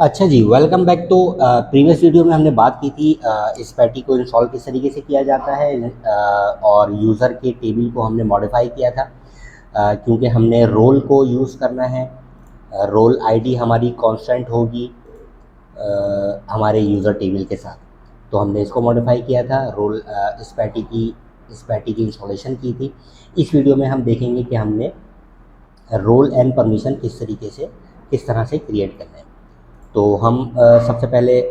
अच्छा जी, welcome back. तो previous video में हमने बात की थी इस पैटी को इंस्टॉल किस तरीके से किया जाता है, और यूज़र के टेबल को हमने मॉडिफाई किया था क्योंकि हमने रोल को यूज़ करना है। रोल आईडी हमारी कांस्टेंट होगी हमारे यूज़र टेबल के साथ। तो हमने इसको मॉडिफाई किया था, रोल इस पैटी की इंस्टॉलेशन की थी। इस वीडियो में हम देखेंगे कि हमने रोल एंड परमिशन किस तरह से क्रिएट करना है। तो हम सबसे पहले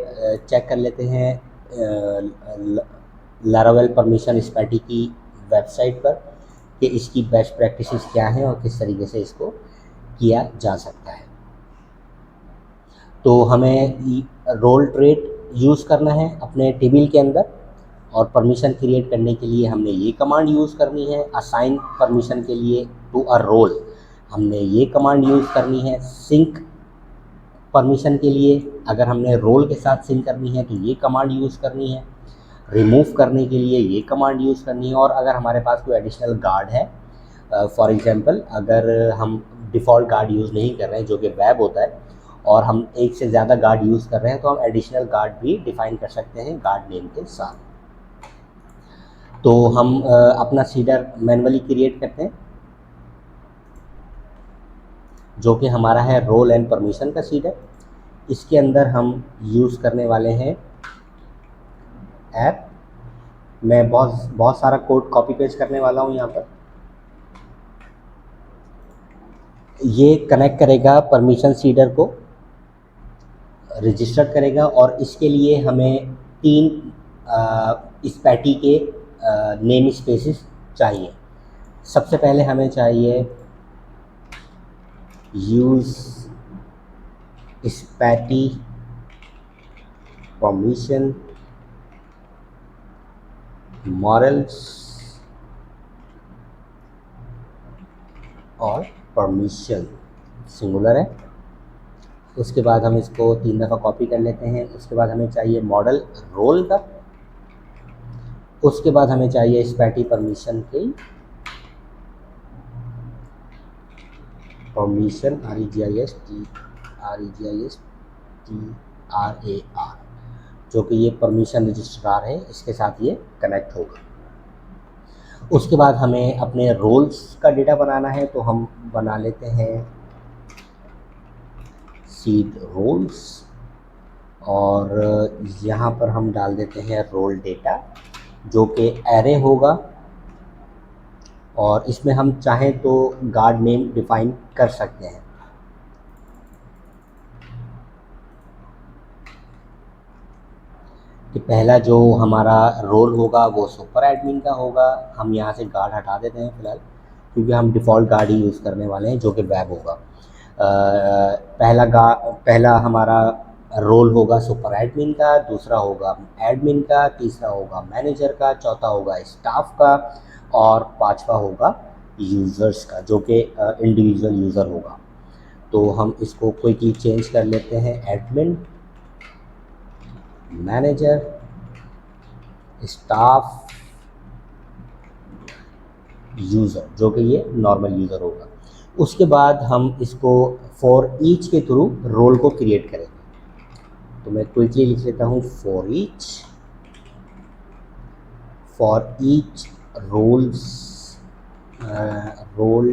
चेक कर लेते हैं लारावेल परमिशन स्पैटी की वेबसाइट पर कि इसकी बेस्ट प्रैक्टिसेस क्या हैं और किस तरीके से इसको किया जा सकता है। तो हमें रोल ट्रेट यूज़ करना है अपने टेबल के अंदर, और परमिशन क्रिएट करने के लिए हमने ये कमांड यूज़ करनी है। असाइन परमिशन के लिए टू अ रोल हमने ये कमांड यूज़ करनी है। सिंक परमिशन के लिए अगर हमने रोल के साथ सिंक करनी है तो ये कमांड यूज़ करनी है। रिमूव करने के लिए ये कमांड यूज़ करनी है। और अगर हमारे पास कोई एडिशनल गार्ड है, फॉर एग्जांपल अगर हम डिफ़ॉल्ट गार्ड यूज़ नहीं कर रहे हैं जो कि वेब होता है, और हम एक से ज़्यादा गार्ड यूज़ कर रहे हैं, तो हम एडिशनल गार्ड भी डिफ़ाइन कर सकते हैं गार्ड नेम के साथ। तो हम अपना सीडर मैनुअली क्रिएट करते हैं जो कि हमारा है रोल एंड परमिशन का सीडर। इसके अंदर हम यूज़ करने वाले हैं ऐप। मैं बहुत सारा कोड कॉपी पेस्ट करने वाला हूँ यहाँ पर। ये कनेक्ट करेगा परमिशन सीडर को, रजिस्टर करेगा, और इसके लिए हमें 3 इस पैटी के नेम स्पेसेस चाहिए। सबसे पहले हमें चाहिए यूज़ स्पैटी परमिशन मॉरल्स और परमिशन सिंगुलर है। उसके बाद हम इसको 3 दफ़ा कॉपी कर लेते हैं। उसके बाद हमें चाहिए मॉडल रोल का। उसके बाद हमें चाहिए स्पैटी परमिशन की परमिशन REGISTRAR, जो कि ये परमिशन रजिस्ट्रार है, इसके साथ ये कनेक्ट होगा। उसके बाद हमें अपने रोल्स का डेटा बनाना है, तो हम बना लेते हैं सीड रोल्स, और यहाँ पर हम डाल देते हैं रोल डेटा जो कि एरे होगा। और इसमें हम चाहें तो गार्ड नेम डिफ़ाइन कर सकते हैं। कि पहला जो हमारा रोल होगा वो सुपर एडमिन का होगा। हम यहाँ से गार्ड हटा देते हैं फ़िलहाल, क्योंकि हम डिफ़ॉल्ट गार्ड ही यूज़ करने वाले हैं जो कि वेब होगा। पहला हमारा रोल होगा सुपर एडमिन का, दूसरा होगा एडमिन का, तीसरा होगा मैनेजर का, चौथा होगा स्टाफ का, और पांचवा होगा यूज़र्स का जो कि इंडिविजुअल यूज़र होगा। तो हम इसको क्विकली चेंज कर लेते हैं। एडमिन, मैनेजर, स्टाफ, यूज़र, जो कि ये नॉर्मल यूज़र होगा। उसके बाद हम इसको फॉर ईच के थ्रू रोल को क्रिएट करेंगे। तो मैं क्विकली लिख लेता हूँ for each roles role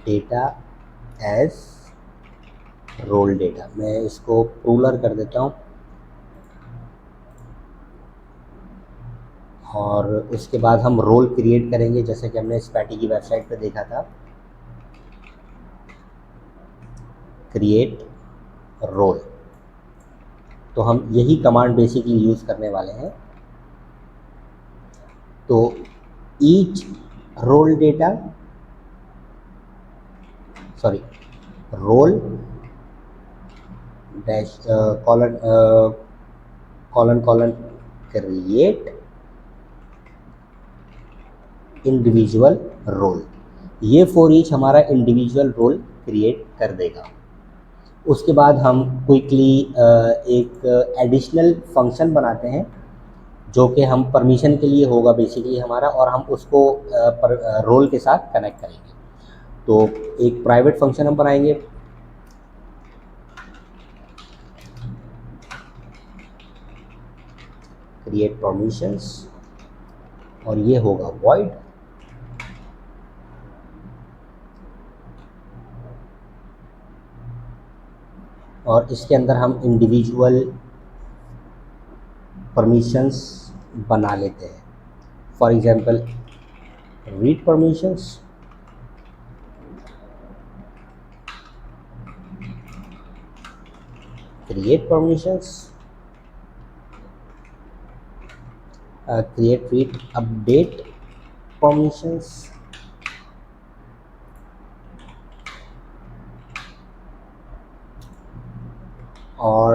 data as role data. मैं इसको प्रूलर कर देता हूँ, और उसके बाद हम रोल क्रिएट करेंगे जैसे कि हमने स्पैटी की वेबसाइट पर देखा था। क्रिएट रोल, तो हम यही कमांड बेसिकली यूज़ करने वाले हैं। तो each role data role dash colon create individual role. ये फॉर ईच हमारा इंडिविजुअल रोल क्रिएट कर देगा। उसके बाद हम क्विकली एक एडिशनल फंक्शन बनाते हैं जो कि हम परमिशन के लिए होगा बेसिकली हमारा, और हम उसको रोल के साथ कनेक्ट करेंगे। तो एक प्राइवेट फंक्शन हम बनाएंगे क्रिएट परमिशंस और ये होगा void। और इसके अंदर हम इंडिविजुअल परमिशंस बना लेते हैं। For example read permissions, create permissions, create read update permissions, और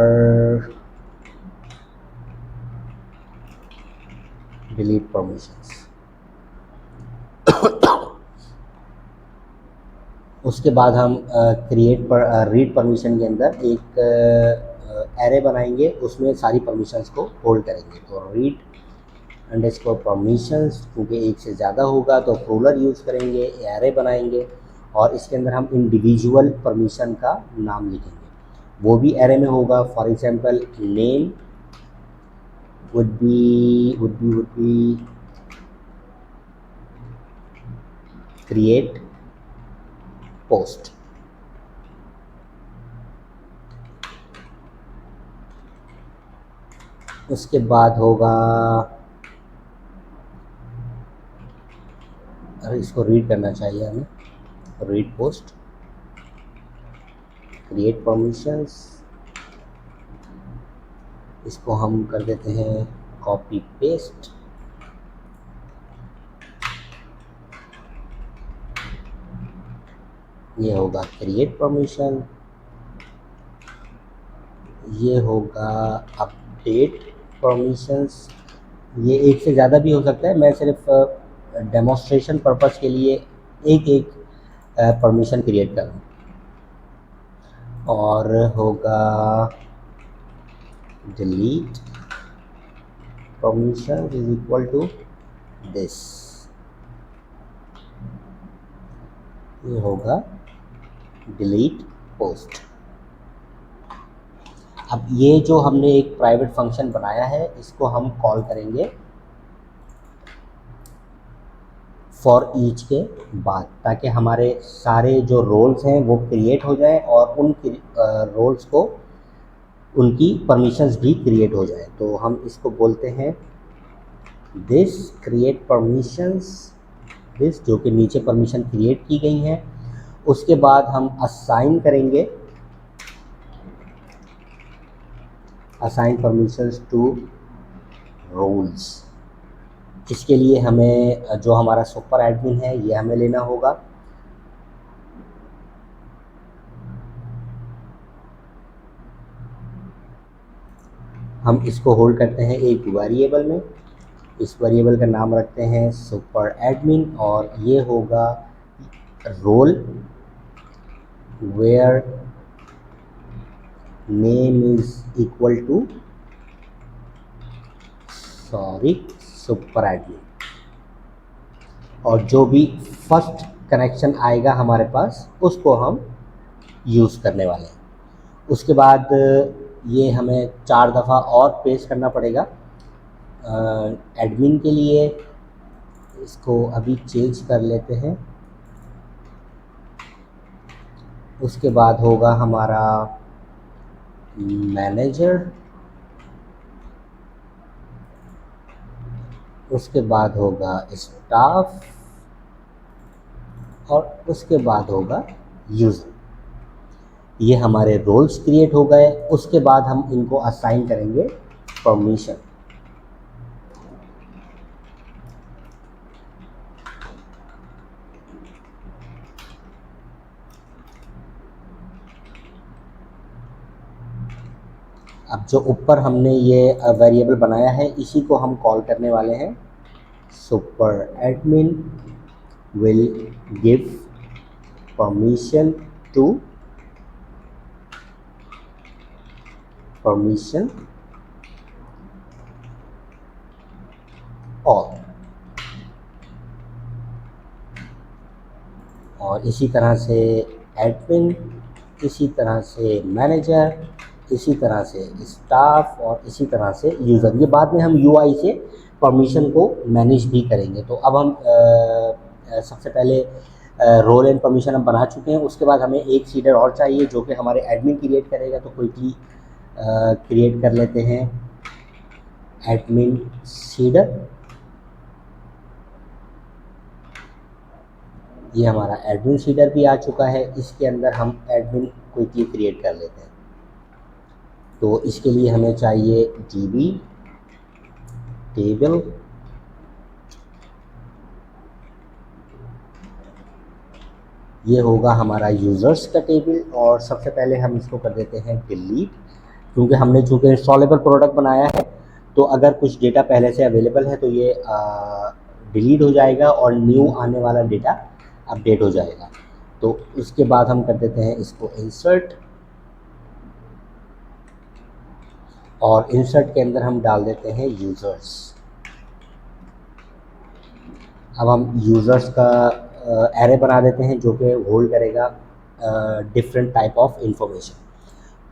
डिलीट परमिशंस। उसके बाद हम रीड परमिशन के अंदर एक एरे बनाएंगे, उसमें सारी परमिशंस को होल्ड करेंगे। तो रीड अंडरस्कोर परमिशंस, क्योंकि एक से ज़्यादा होगा तो प्रोलर यूज़ करेंगे, एरे बनाएंगे और इसके अंदर हम इंडिविजुअल परमिशन का नाम लिखेंगे, वो भी एरे में होगा। For example name would be create post। उसके बाद होगा, अरे इसको रीड करना चाहिए हमें, रीड पोस्ट, क्रिएट परमिशंस, इसको हम कर देते हैं कॉपी पेस्ट, ये होगा क्रिएट परमिशन, ये होगा अपडेट परमिशंस। ये एक से ज़्यादा भी हो सकता है, मैं सिर्फ डेमोन्स्ट्रेशन पर्पस के लिए एक एक परमिशन क्रिएट कर रहा हूँ। और होगा delete permission is equal to this, ये होगा डिलीट पोस्ट। अब ये जो हमने एक प्राइवेट फंक्शन बनाया है, इसको हम कॉल करेंगे फॉर ईच के बाद, ताकि हमारे सारे जो रोल्स हैं वो क्रिएट हो जाएं और उन रोल्स को उनकी परमिशंस भी क्रिएट हो जाए। तो हम इसको बोलते हैं दिस क्रिएट परमिशंस, दिस जो कि नीचे परमिशन क्रिएट की गई हैं। उसके बाद हम असाइन करेंगे, असाइन परमिशंस टू रोल्स। इसके लिए हमें जो हमारा सुपर एडमिन है ये हमें लेना होगा। हम इसको होल्ड करते हैं एक वेरिएबल में, इस वेरिएबल का नाम रखते हैं सुपर एडमिन और ये होगा role where name is equal to super admin. और जो भी फर्स्ट कनेक्शन आएगा हमारे पास उसको हम यूज़ करने वाले हैं। उसके बाद ये हमें 4 दफ़ा और पेस्ट करना पड़ेगा एडमिन के लिए। इसको अभी चेंज कर लेते हैं। उसके बाद होगा हमारा मैनेजर, उसके बाद होगा स्टाफ और उसके बाद होगा यूज़र। ये हमारे रोल्स क्रिएट हो गए। उसके बाद हम इनको असाइन करेंगे परमिशन। अब जो ऊपर हमने ये वेरिएबल बनाया है इसी को हम कॉल करने वाले हैं super admin will give permission to permission और इसी तरह से एडमिन, इसी तरह से मैनेजर, इसी तरह से स्टाफ और इसी तरह से यूज़र। ये बाद में हम यूआई से परमिशन को मैनेज भी करेंगे। तो अब हम सबसे पहले रोल एंड परमिशन हम बना चुके हैं। उसके बाद हमें एक सीडर और चाहिए जो कि हमारे एडमिन क्रिएट करेगा। तो क्विकली क्रिएट कर लेते हैं एडमिन सीडर। ये हमारा एडमिन सीडर भी आ चुका है। इसके अंदर हम एडमिन क्विकली क्रिएट कर लेते हैं। तो इसके लिए हमें चाहिए db टेबल, ये होगा हमारा यूज़र्स का टेबल। और सबसे पहले हम इसको कर देते हैं डिलीट, क्योंकि हमने चूँकि इंस्टॉलेबल प्रोडक्ट बनाया है तो अगर कुछ डेटा पहले से अवेलेबल है तो ये डिलीट हो जाएगा और न्यू आने वाला डेटा अपडेट हो जाएगा। तो उसके बाद हम कर देते हैं इसको इंसर्ट, और इंसर्ट के अंदर हम डाल देते हैं यूज़र्स। अब हम यूज़र्स का एरे बना देते हैं जो कि होल्ड करेगा डिफरेंट टाइप ऑफ इंफॉर्मेशन।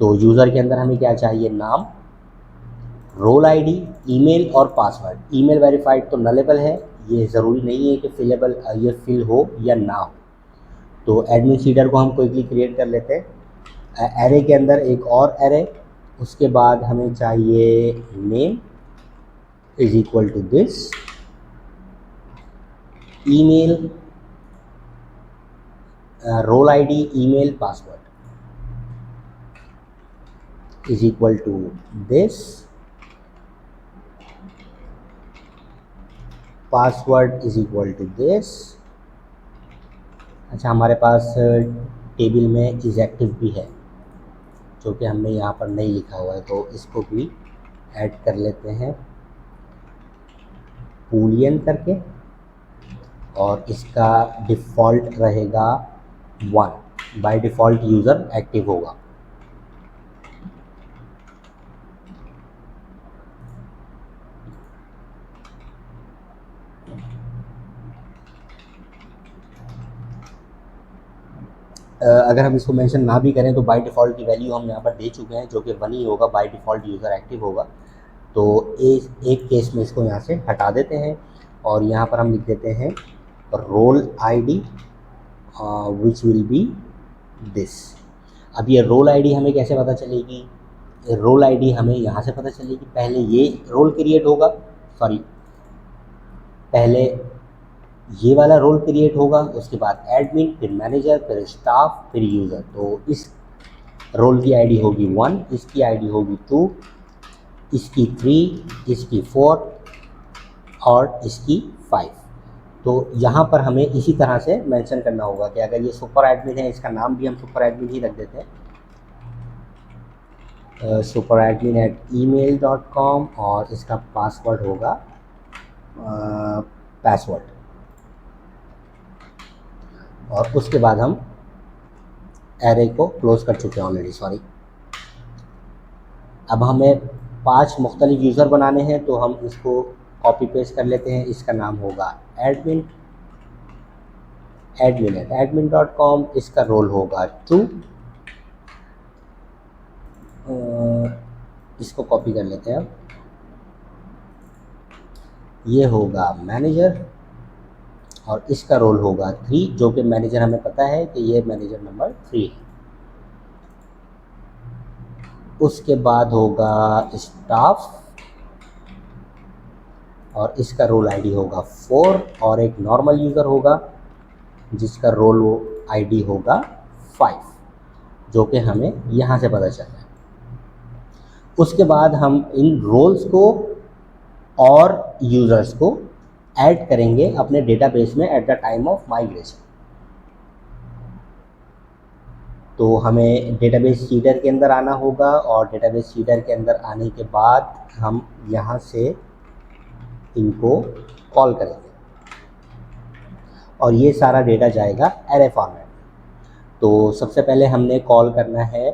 तो यूज़र के अंदर हमें क्या चाहिए, नाम, रोल आईडी, ईमेल और पासवर्ड। ईमेल वेरीफाइड तो नलेबल है, ये ज़रूरी नहीं है कि फिलेबल ये फिल हो या ना हो। तो एडमिन सीडर को हम क्विकली क्रिएट कर लेते हैं। एरे के अंदर एक और एरे, उसके बाद हमें चाहिए name is equal to this, email, role ID, email, password is equal to this, password is equal to this. अच्छा, हमारे पास टेबल में इज एक्टिव भी है जो कि हमने यहाँ पर नहीं लिखा हुआ है, तो इसको भी ऐड कर लेते हैं बूलियन करके, और इसका डिफ़ॉल्ट रहेगा 1। बाय डिफ़ॉल्ट यूज़र एक्टिव होगा। अगर हम इसको मेंशन ना भी करें तो बाय डिफ़ॉल्ट की वैल्यू हम यहाँ पर दे चुके हैं जो कि 1 ही होगा, बाय डिफ़ॉल्ट यूज़र एक्टिव होगा। तो एक केस में इसको यहाँ से हटा देते हैं और यहाँ पर हम लिख देते हैं role ID which will be this. अब ये रोल आईडी हमें कैसे पता चलेगी, रोल आईडी हमें यहाँ से पता चलेगी। पहले ये रोल क्रिएट होगा, सॉरी पहले ये वाला रोल क्रिएट होगा, उसके बाद एडमिन, फिर मैनेजर, फिर स्टाफ, फिर यूज़र। तो इस रोल की आईडी होगी 1, इसकी आईडी होगी 2, इसकी 3, इसकी 4 और इसकी 5। तो यहाँ पर हमें इसी तरह से मेंशन करना होगा कि अगर ये सुपर एडमिन है, इसका नाम भी हम सुपर एडमिन ही रख देते हैं, superadmin@email.com, और इसका पासवर्ड होगा पासवर्ड। और उसके बाद हम एरे को क्लोज कर चुके हैं ऑलरेडी, सॉरी। अब हमें 5 मुख्तलिफ यूज़र बनाने हैं, तो हम इसको कॉपी पेस्ट कर लेते हैं। इसका नाम होगा admin@admin.com, इसका रोल होगा 2। इसको कॉपी कर लेते हैं। अब ये होगा मैनेजर और इसका रोल होगा 3, जो कि मैनेजर हमें पता है कि ये मैनेजर नंबर 3 है। उसके बाद होगा स्टाफ और इसका रोल आईडी होगा 4, और एक नॉर्मल यूज़र होगा जिसका रोल आईडी होगा 5, जो कि हमें यहाँ से पता चला है। उसके बाद हम इन रोल्स को और यूज़र्स को ऐड करेंगे अपने डेटाबेस में at the time of migration. तो हमें डेटाबेस सीडर के अंदर आना होगा, और डेटाबेस सीडर के अंदर आने के बाद हम यहाँ से इनको कॉल करेंगे और ये सारा डेटा जाएगा एरे फॉर्मेट। तो सबसे पहले हमने कॉल करना है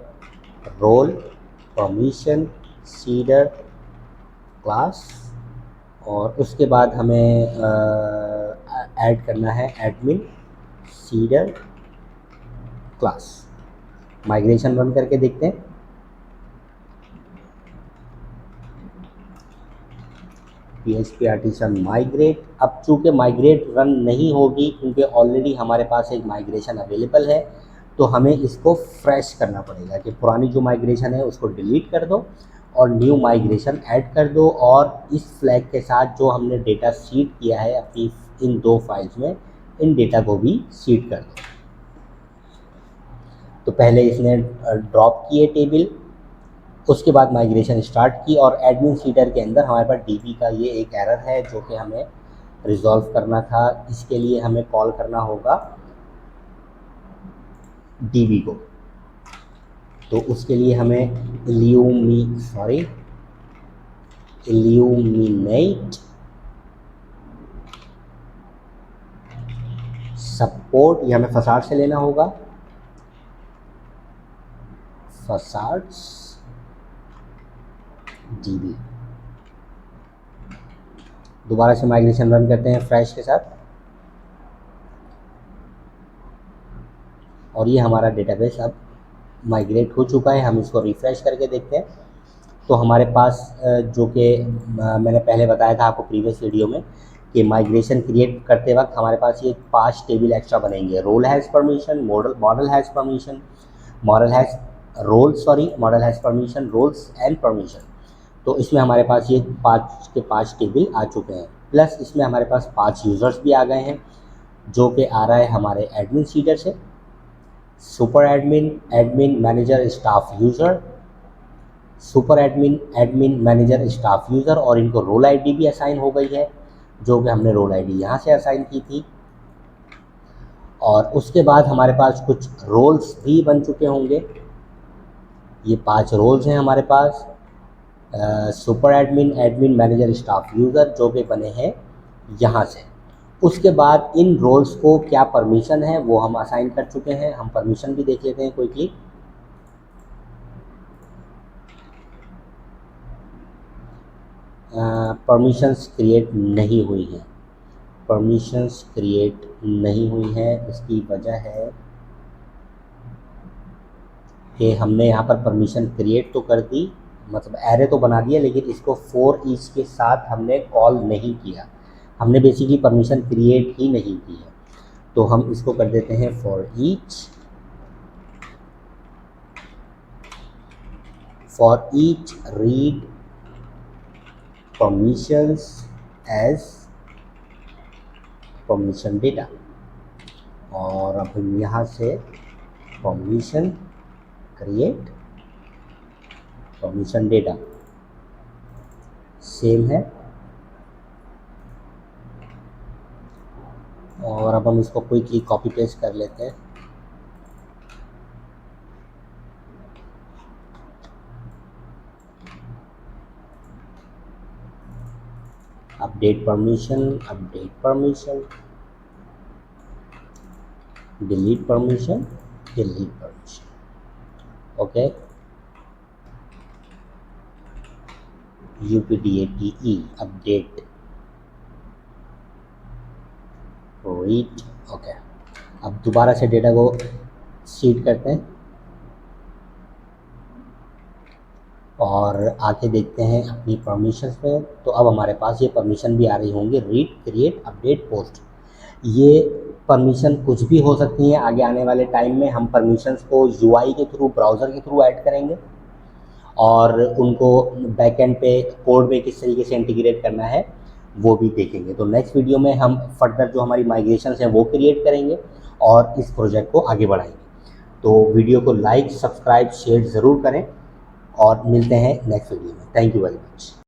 रोल परमिशन सीडर क्लास, और उसके बाद हमें ऐड करना है admin cedar class. Migration run करके देखते हैं। PHP artisan migrate. अब चूँकि माइग्रेट रन नहीं होगी क्योंकि ऑलरेडी हमारे पास एक माइग्रेशन अवेलेबल है, तो हमें इसको फ्रेश करना पड़ेगा कि पुरानी जो माइग्रेशन है उसको डिलीट कर दो और न्यू माइग्रेशन ऐड कर दो, और इस फ्लैग के साथ जो हमने डेटा सीड किया है अपनी इन 2 फाइल्स में, इन डेटा को भी सीड कर दो। तो पहले इसने ड्रॉप किए टेबल, उसके बाद माइग्रेशन स्टार्ट की, और एडमिन सीडर के अंदर हमारे पास DB का ये एक एरर है जो कि हमें रिजॉल्व करना था। इसके लिए हमें कॉल करना होगा DB को। तो उसके लिए हमें इल्यूमिनेट सपोर्ट, ये हमें फसाड से लेना होगा, फसाड्स DB। दोबारा से माइग्रेशन रन करते हैं फ्रेश के साथ, और ये हमारा डेटाबेस अब माइग्रेट हो चुका है। हम इसको रिफ़्रेश करके देखते हैं तो हमारे पास जो कि मैंने पहले बताया था आपको प्रीवियस वीडियो में कि माइग्रेशन क्रिएट करते वक्त हमारे पास ये 5 टेबल एक्स्ट्रा बनेंगे। Role has permission, model has permission, model has permission, roles and permission. तो इसमें हमारे पास ये 5 के 5 टेबल आ चुके हैं, प्लस इसमें हमारे पास 5 यूज़र्स भी आ गए हैं जो कि आ रहा है हमारे एडमिन सीडर से, super admin, admin, manager, staff user, super admin, admin, manager, staff user, और इनको रोल आईडी भी असाइन हो गई है जो कि हमने रोल आईडी यहाँ से असाइन की थी। और उसके बाद हमारे पास कुछ रोल्स भी बन चुके होंगे। ये 5 रोल्स हैं हमारे पास, super admin, admin, manager, staff user, जो कि बने हैं यहाँ से। उसके बाद इन रोल्स को क्या परमिशन है वो हम असाइन कर चुके हैं। हम परमिशन भी देख लेते हैं क्विकली। परमिशंस क्रिएट नहीं हुई हैं, परमिशंस क्रिएट नहीं हुई हैं। इसकी वजह है कि हमने यहाँ पर परमिशन क्रिएट तो कर दी, मतलब एरे तो बना दिया, लेकिन इसको फॉर ईच के साथ हमने कॉल नहीं किया। हमने बेसिकली परमिशन क्रिएट ही नहीं की है। तो हम इसको कर देते हैं for each read permissions as permission data, और अब हम यहाँ से permission create permission data same है, और अब हम इसको क्विकली कॉपी पेस्ट कर लेते हैं। Update permission, delete permission, okay. UPDATE update read, okay. अब दोबारा से डेटा को सीड करते हैं और आके देखते हैं अपनी परमिशंस में। तो अब हमारे पास ये परमिशन भी आ रही होंगी, रीड, क्रिएट, अपडेट, पोस्ट। ये परमिशन कुछ भी हो सकती हैं। आगे आने वाले टाइम में हम परमिशंस को UI के थ्रू, ब्राउज़र के थ्रू ऐड करेंगे, और उनको बैकएंड पे कोड में किस तरीके से इंटीग्रेट करना है वो भी देखेंगे। तो नेक्स्ट वीडियो में हम फर्दर जो हमारी माइग्रेशंस हैं वो क्रिएट करेंगे और इस प्रोजेक्ट को आगे बढ़ाएंगे। तो वीडियो को लाइक, सब्सक्राइब, शेयर ज़रूर करें, और मिलते हैं नेक्स्ट वीडियो में। Thank you very much.